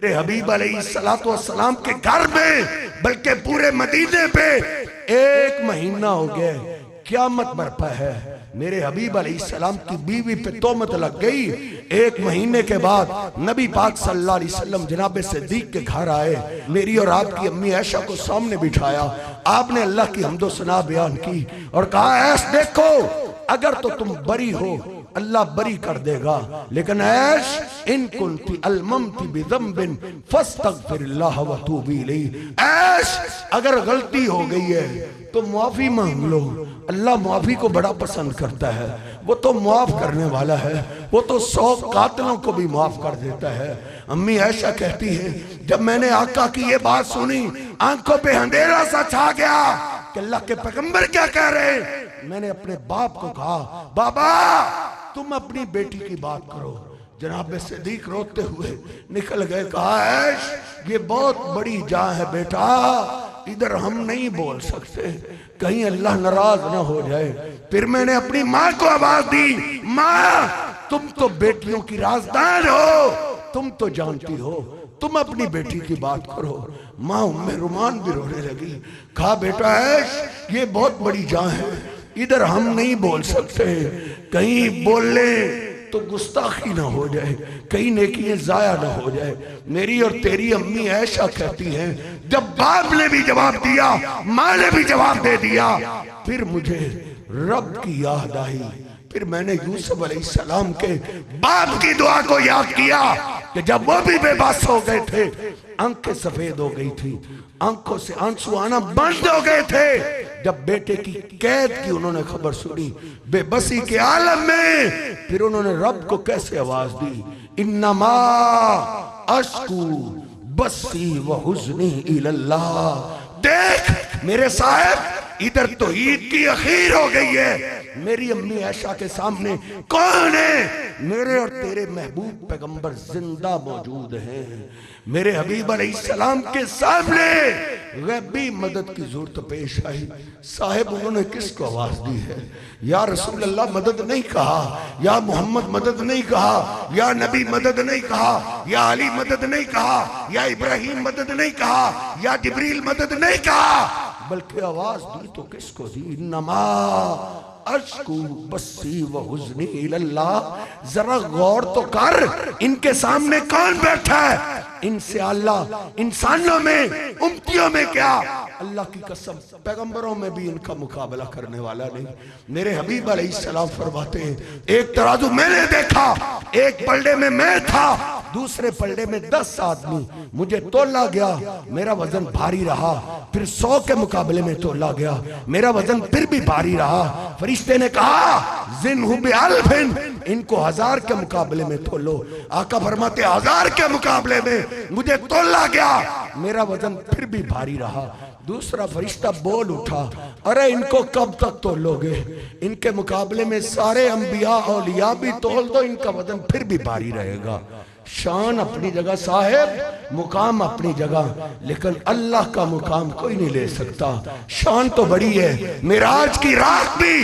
मेरे हबीब अलैहिस्सलाम के घर में बल्कि पूरे मदीने पे 1 महीना हो गया, क़यामत बरपा है। मेरे हबीब अलैहिस्सलाम की बीवी पे तोहमत लग गई। 1 महीने के बाद नबी पाक सल्लल्लाहु अलैहि वसल्लम जनाब सिद्दीक के घर आए। मेरी और आपकी अम्मी आयशा को सामने बिठाया। आपने अल्लाह की हम्दो सना बयान की और कहा, ऐश देखो, अगर तो तुम बरी हो अल्लाह बरी कर देगा, लेकिन ऐश इन कुंती अलममती बिज़म्बिन फस्तगफिरिल्लाह व तूबी इलैहि। ऐश अगर गलती हो गई है तो माफी मांग लो, अल्लाह माफी को बड़ा पसंद करता है। वो तो माफ करने वाला है, वो तो 100 कातिलों को भी माफ कर देता है। अम्मी आयशा कहती है, जब मैंने आका की ये बात सुनी आंखों पे अंधेरा सा छा गया कि अल्लाह के पैगंबर क्या कह रहे हैं। मैंने अपने बाप को कहा, बाबा तुम अपनी बेटी की बात करो। जनाब सिद्दीक रोते हुए निकल गए। कहा, ऐश ये बहुत बड़ी जा है बेटा, इधर हम नहीं बोल सकते, कहीं अल्लाह नाराज ना हो जाए। फिर मैंने अपनी माँ को आवाज दी, माँ तुम तो बेटियों की राजदार हो, तुम तो जानती हो, तुम अपनी बेटी की बात करो। माँ उम्मे रुमान भी रोने लगी। कहा, बेटा ऐश ये बहुत बड़ी जान है, इधर हम नहीं बोल सकते, कहीं बोल ले तो गुस्ताखी ना हो जाए, कहीं नेकियां जाया ना हो जाए। मेरी और तेरी अम्मी ऐशा कहती हैं, जब बाप ने भी जवाब दिया, माँ ने भी जवाब दे दिया, फिर मुझे रब की याद आई। फिर मैंने यूसुफ अलैहिस्सलाम के बाप की दुआ को याद किया कि जब वो भी बेबस हो गए थे, आंखें सफेद हो गई थी, आंखों से आंसू आना बंद हो गए थे। जब बेटे की कैद की उन्होंने खबर सुनी बेबसी के आलम में, फिर उन्होंने रब को कैसे आवाज दी, इन्नमा अश्कू बस्सी व हुज़्नी इलल्लाह। देख मेरे साहब, इधर तो ईद की अखीर हो गई है, मेरी अम्मी ऐशा के सामने कौन है? मेरे और तेरे महबूब पैगंबर जिंदा मौजूद हैं। मेरे हबीब अलैहिस्सलाम के सामने गैबी मदद की जरूरत पेश आई। साहिब उन्होंने किसको आवाज दी है? या रसूल अल्लाह मदद नहीं कहा, या मोहम्मद मदद नहीं कहा, या नबी मदद नहीं कहा, या अली मदद नहीं कहा, या इब्राहिम मदद नहीं कहा, या जिब्रील मदद नहीं कहा, बल्कि आवाज दी तो किसको दी? नमा अश्कू बस्सी व हुज़्नी इलल्लाह। जरा गौर तो कर, इनके सामने कौन बैठा है? इनसे अल्लाह इंसानों में उम्मतियों में क्या, अल्लाह की कसम पैगंबरों में भी इनका मुकाबला करने वाला नहीं। मेरे हबीब अलैहिस्सलाम फरमाते हैं, एक तराजू मैंने देखा, एक पलड़े में मैं था, दूसरे पलड़े में 10 आदमी। मुझे तोला गया, मेरा वजन भारी रहा। फिर 100 के मुकाबले में तोला गया, मेरा वजन फिर भी भारी रहा। फरिश्ते ने कहा, जिन्हु बिअल्फिन, इनको 1000 के मुकाबले में तोलो। आका फरमाते 1000 के मुकाबले में मुझे तोला गया, मेरा वजन फिर भी भारी रहा। दूसरा फरिश्ता बोल उठा, अरे इनको कब तक तोलोगे? इनके मुकाबले में सारे अंबिया औलिया भी तोल दो, इनका वजन फिर भी भारी रहेगा। शान अपनी जगह साहेब, मुकाम अपनी जगह, लेकिन अल्लाह का मुकाम कोई नहीं ले सकता। शान तो बड़ी है। मिराज की रात भी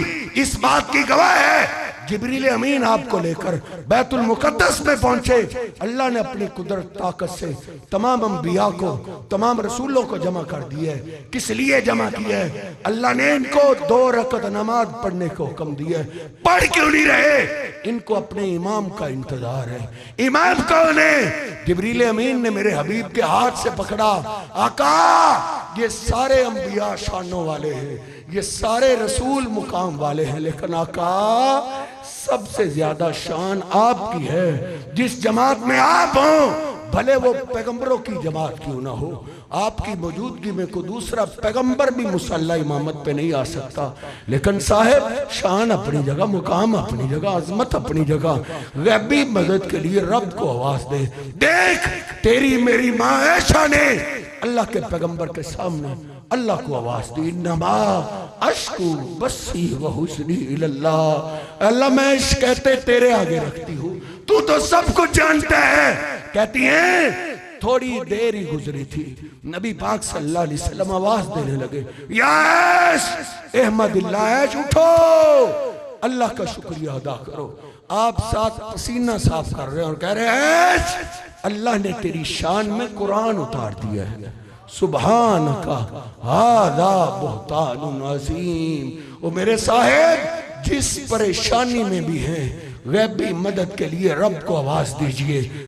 इस बात की गवाह है। जिब्रील अमीन आपको लेकर बैतुल मुकद्दस में पहुंचे। अल्लाह ने अपनी कुदरत ताकत से तमाम अंबिया को, तमाम रसूलों को जमा कर दिया है। किस लिए जमा किया है? अल्लाह ने इनको 2 रकत नमाज पढ़ने को हुक्म दिया है। पढ़ क्यों नहीं रहे? इनको अपने इमाम का इंतजार है। इमाम कौन है? जिब्रील अमीन ने मेरे हबीब के हाथ से पकड़ा, आका ये सारे अंबिया शानों वाले हैं, ये सारे रसूल मुकाम वाले हैं, लेकिन आका सबसे ज्यादा शान आपकी है। जिस जमात में आप हो, भले वो पैगंबरों की जमात क्यों ना हो, आपकी मौजूदगी में कोई दूसरा पैगंबर भी मुसल्ला इमामत पे नहीं आ सकता। लेकिन साहब शान अपनी जगह, मुकाम अपनी जगह, अजमत अपनी जगह। गैबी मदद के लिए रब को आवाज दे। देख तेरी मेरी माँ ऐशा ने अल्लाह के पैगंबर के सामने अल्लाह को आवाज दी, नमा अश्कू बस्सी व हुज़्नी इलल्लाह। अल्लाह मैं इश्क कहते तेरे आगे रखती हूँ, तू तो सब कुछ जानता है। कहती है थोड़ी देर ही गुजरी थी, नबी पाक सल्लल्लाहु अलैहि वसल्लम आवाज देने लगे, याश अहमदिल्लाह, उठो अल्लाह का शुक्रिया अदा करो। आप साथ पसीना साफ कर रहे हैं और कह रहे हैं अल्लाह ने तेरी शान में कुरान उतार दिया है। सुभान का हादा बुहतानुन अज़ीम। ओ मेरे साहेब, जिस परेशानी में भी हैं, गैबी मदद के लिए रब को आवाज दीजिए।